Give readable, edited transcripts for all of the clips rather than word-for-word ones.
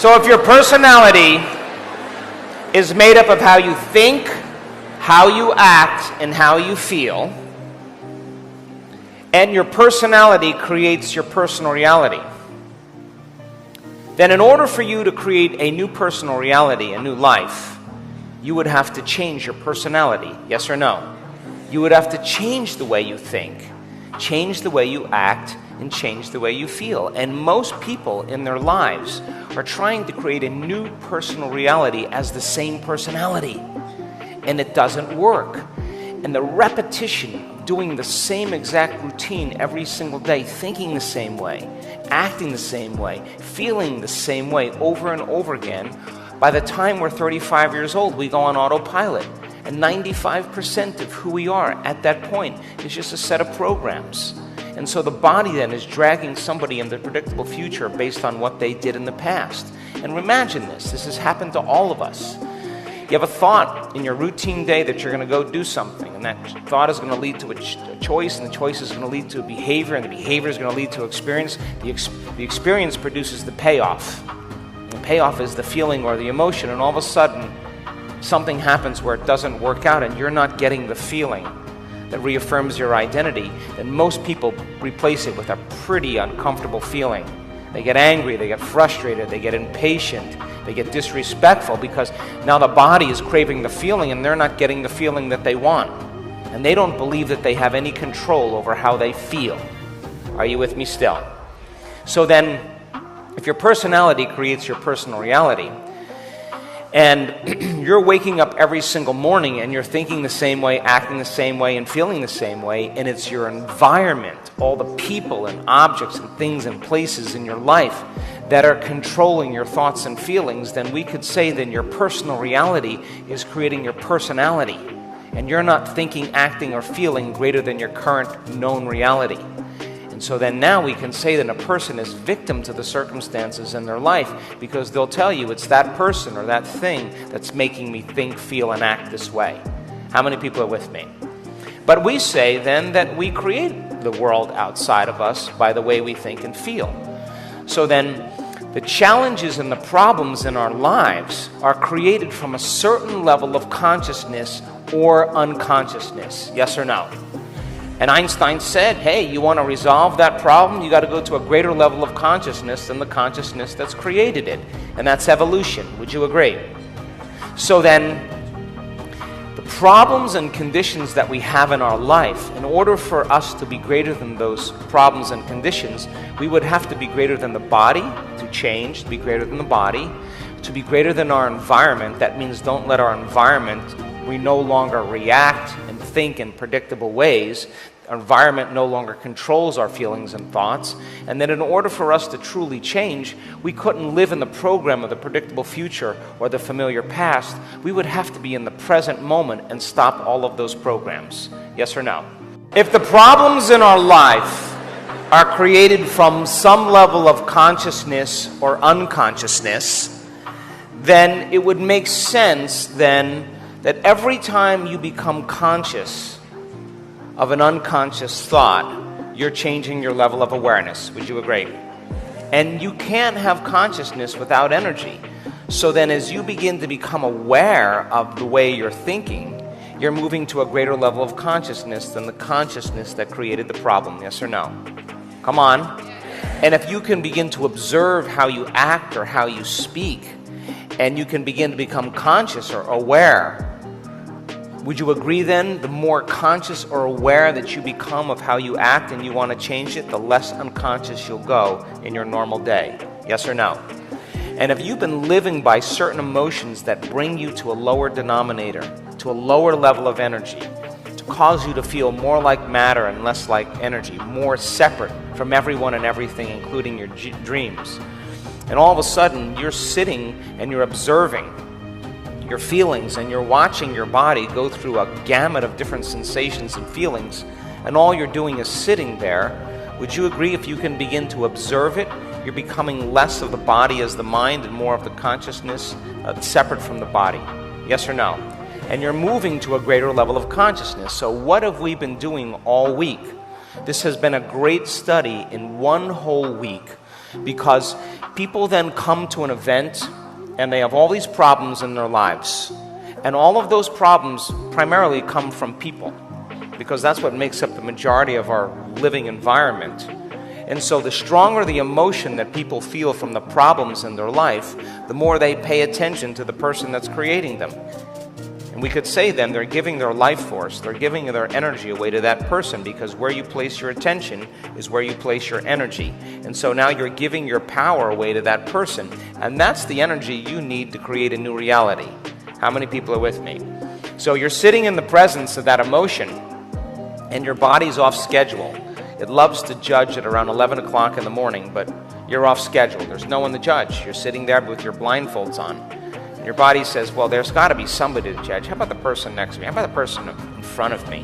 So if your personality is made up of how you think, how you act, and how you feel, and your personality creates your personal reality, then in order for you to create a new personal reality, a new life, you would have to change your personality. Yes or no? You would have to change the way you think, change the way you act, and change the way you feel. And most people in their lives are trying to create a new personal reality as the same personality. And it doesn't work. And the repetition of doing the same exact routine every single day, thinking the same way, acting the same way, feeling the same way over and over again, by the time we're 35 years old, we go on autopilot. And 95% of who we are at that point is just a set of programs. And so the body then is dragging somebody in the predictable future based on what they did in the past. And imagine this. This has happened to all of us. You have a thought in your routine day that you're going to go do something, and that thought is going to lead to a choice, and the choice is going to lead to a behavior, and the behavior is going to lead to experience. The experience produces the payoff. The payoff is the feeling or the emotion, and all of a sudden, something happens where it doesn't work out, and you're not getting the feeling that reaffirms your identity. Then most people replace it with a pretty uncomfortable feeling. They get angry, they get frustrated, they get impatient, they get disrespectful because now the body is craving the feeling and they're not getting the feeling that they want. And they don't believe that they have any control over how they feel. Are you with me still? So then, if your personality creates your personal reality, and you're waking up every single morning and you're thinking the same way, acting the same way, and feeling the same way, and it's your environment, all the people and objects and things and places in your life that are controlling your thoughts and feelings, then we could say then your personal reality is creating your personality. And you're not thinking, acting, or feeling greater than your current known reality. And so then now we can say that a person is victim to the circumstances in their life because they'll tell you it's that person or that thing that's making me think, feel, and act this way. How many people are with me? But we say then that we create the world outside of us by the way we think and feel. So then the challenges and the problems in our lives are created from a certain level of consciousness or unconsciousness. Yes or no? And Einstein said, hey, you want to resolve that problem, you got to go to a greater level of consciousness than the consciousness that's created it. And that's evolution. Would you agree? So then, the problems and conditions that we have in our life, in order for us to be greater than those problems and conditions, we would have to be greater than the body, to change, to be greater than the body, to be greater than our environment. That means don't let our environment, we no longer react and think in predictable ways. Our environment no longer controls our feelings and thoughts. And then in order for us to truly change, we couldn't live in the program of the predictable future or the familiar past. We would have to be in the present moment and stop all of those programs. Yes or no? If the problems in our life are created from some level of consciousness or unconsciousness, then it would make sense then that every time you become conscious of an unconscious thought, you're changing your level of awareness. Would you agree? And you can't have consciousness without energy. So then as you begin to become aware of the way you're thinking, you're moving to a greater level of consciousness than the consciousness that created the problem. Yes or no? Come on. And if you can begin to observe how you act or how you speak, and you can begin to become conscious or aware, would you agree then, the more conscious or aware that you become of how you act and you want to change it, the less unconscious you'll go in your normal day? Yes or no? And if you've been living by certain emotions that bring you to a lower denominator, to a lower level of energy, to cause you to feel more like matter and less like energy, more separate from everyone and everything, including your dreams, and all of a sudden you're sitting and you're observing your feelings and you're watching your body go through a gamut of different sensations and feelings, and all you're doing is sitting there, would you agree if you can begin to observe it, you're becoming less of the body as the mind and more of the consciousness separate from the body? Yes or no? And you're moving to a greater level of consciousness. So what have we been doing all week? This has been a great study in one whole week because people then come to an event and they have all these problems in their lives. And all of those problems primarily come from people, because that's what makes up the majority of our living environment. And so the stronger the emotion that people feel from the problems in their life, the more they pay attention to the person that's creating them. And we could say then they're giving their life force, they're giving their energy away to that person, because where you place your attention is where you place your energy. And so now you're giving your power away to that person, and that's the energy you need to create a new reality. How many people are with me? So you're sitting in the presence of that emotion, and your body's off schedule. It loves to judge at around 11 o'clock in the morning, but you're off schedule. There's no one to judge. You're sitting there with your blindfolds on. Your body says, well, there's got to be somebody to judge. How about the person next to me? How about the person in front of me?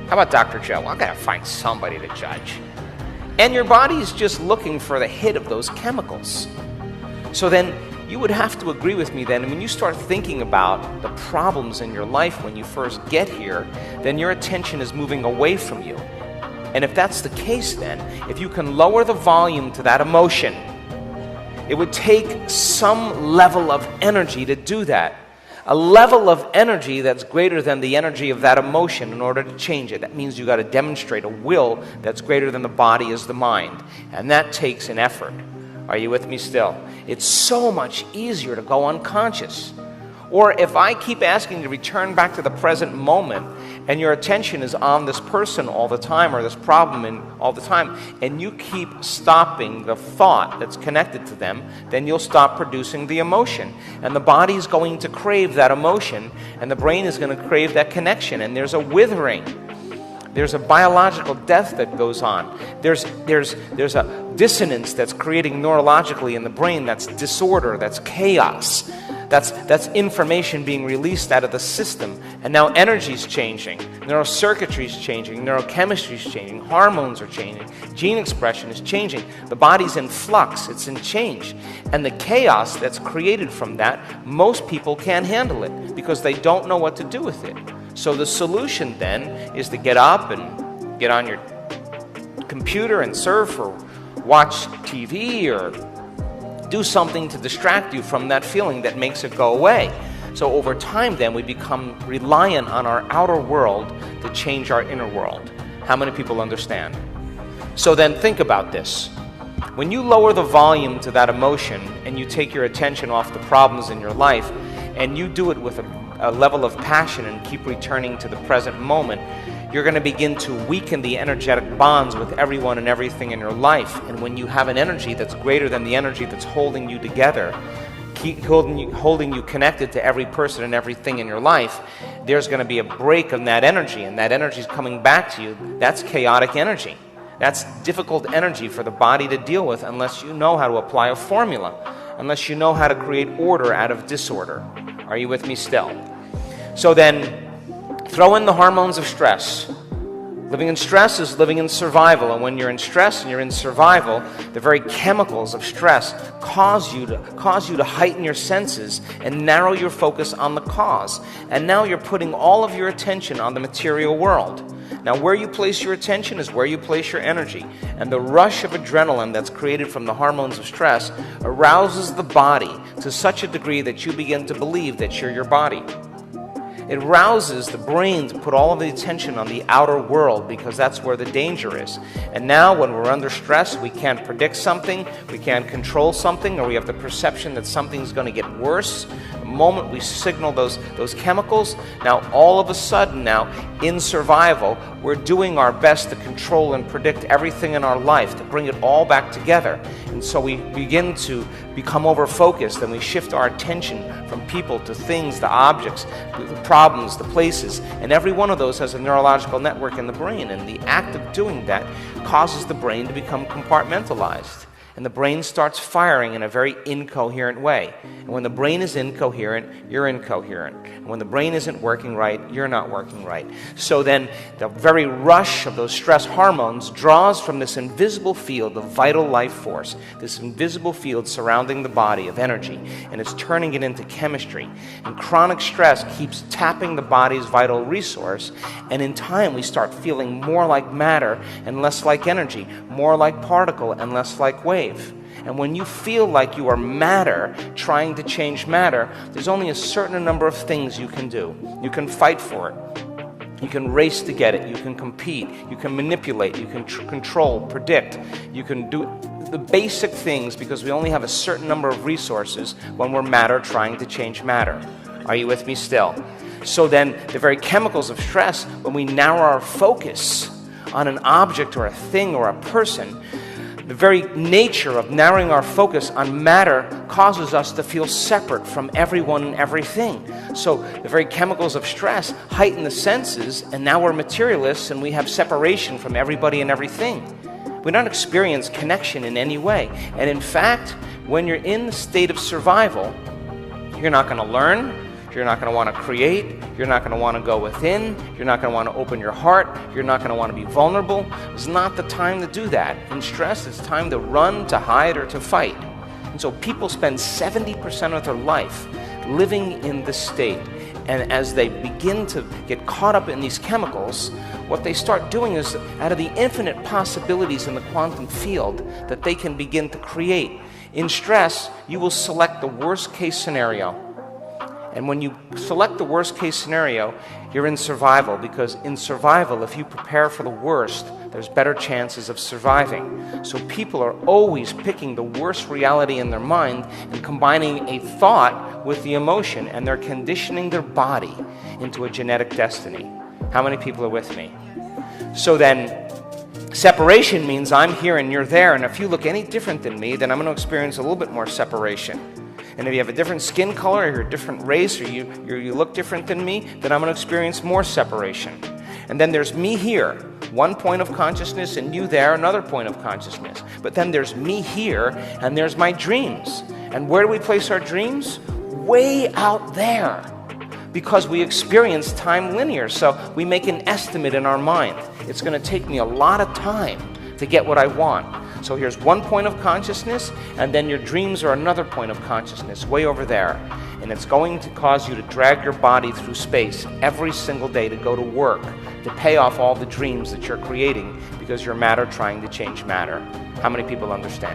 How about Dr. Joe? I've got to find somebody to judge. And your body's just looking for the hit of those chemicals. So then you would have to agree with me then, when you start thinking about the problems in your life when you first get here, then your attention is moving away from you. And if that's the case then, if you can lower the volume to that emotion, it would take some level of energy to do that. A level of energy that's greater than the energy of that emotion in order to change it. That means you got to demonstrate a will that's greater than the body is the mind. And that takes an effort. Are you with me still? It's so much easier to go unconscious. Or if I keep asking you to return back to the present moment, and your attention is on this person all the time, or this problem all the time, and you keep stopping the thought that's connected to them, then you'll stop producing the emotion. And the body's going to crave that emotion, and the brain is going to crave that connection, and there's a withering. There's a biological death that goes on. There's a dissonance that's creating neurologically in the brain. That's disorder, that's chaos. That's information being released out of the system. And now energy's changing. Neurocircuitry's changing. Neurochemistry's changing. Hormones are changing. Gene expression is changing. The body's in flux. It's in change. And the chaos that's created from that, most people can't handle it because they don't know what to do with it. So the solution then is to get up and get on your computer and surf or watch TV or do something to distract you from that feeling that makes it go away. So over time then we become reliant on our outer world to change our inner world. How many people understand? So then think about this. When you lower the volume to that emotion and you take your attention off the problems in your life and you do it with a level of passion and keep returning to the present moment, you're going to begin to weaken the energetic bonds with everyone and everything in your life. And when you have an energy that's greater than the energy that's holding you together, holding you connected to every person and everything in your life, there's going to be a break in that energy, and that energy is coming back to you. That's chaotic energy. That's difficult energy for the body to deal with unless you know how to apply a formula, unless you know how to create order out of disorder. Are you with me still? So then, throw in the hormones of stress. Living in stress is living in survival, and when you're in stress and you're in survival, the very chemicals of stress cause you to heighten your senses and narrow your focus on the cause. And now you're putting all of your attention on the material world. Now where you place your attention is where you place your energy. And the rush of adrenaline that's created from the hormones of stress arouses the body to such a degree that you begin to believe that you're your body. It rouses the brain to put all of the attention on the outer world because that's where the danger is. And now when we're under stress, we can't predict something, we can't control something, or we have the perception that something's going to get worse. The moment we signal those chemicals, now all of a sudden now, in survival, we're doing our best to control and predict everything in our life, to bring it all back together. And so we begin to become over-focused, and we shift our attention from people to things, to objects, the problems, the places, and every one of those has a neurological network in the brain, and the act of doing that causes the brain to become compartmentalized. And the brain starts firing in a very incoherent way. And when the brain is incoherent, you're incoherent. And when the brain isn't working right, you're not working right. So then the very rush of those stress hormones draws from this invisible field of vital life force, this invisible field surrounding the body of energy, and it's turning it into chemistry. And chronic stress keeps tapping the body's vital resource, and in time we start feeling more like matter and less like energy, more like particle and less like wave. And when you feel like you are matter trying to change matter, there's only a certain number of things you can do. You can fight for it. You can race to get it. You can compete. You can manipulate. You can control, predict. You can do the basic things because we only have a certain number of resources when we're matter trying to change matter. Are you with me still? So then the very chemicals of stress, when we narrow our focus on an object or a thing or a person, the very nature of narrowing our focus on matter causes us to feel separate from everyone and everything. So the very chemicals of stress heighten the senses, and now we're materialists and we have separation from everybody and everything. We don't experience connection in any way. And in fact, when you're in the state of survival, you're not going to learn. You're not going to want to create. You're not going to want to go within. You're not going to want to open your heart. You're not going to want to be vulnerable. It's not the time to do that. In stress, it's time to run, to hide, or to fight. And so people spend 70% of their life living in this state. And as they begin to get caught up in these chemicals, what they start doing is, out of the infinite possibilities in the quantum field, that they can begin to create. In stress, you will select the worst case scenario. And when you select the worst case scenario, you're in survival, because in survival, if you prepare for the worst, there's better chances of surviving. So people are always picking the worst reality in their mind and combining a thought with the emotion, and they're conditioning their body into a genetic destiny. How many people are with me? So then, separation means I'm here and you're there, and if you look any different than me, then I'm going to experience a little bit more separation. And if you have a different skin color, or you're a different race, or you look different than me, then I'm going to experience more separation. And then there's me here, one point of consciousness, and you there, another point of consciousness. But then there's me here, and there's my dreams. And where do we place our dreams? Way out there. Because we experience time linear, so we make an estimate in our mind. It's going to take me a lot of time to get what I want. So here's one point of consciousness, and then your dreams are another point of consciousness, way over there. And it's going to cause you to drag your body through space every single day to go to work, to pay off all the dreams that you're creating because you're matter trying to change matter. How many people understand?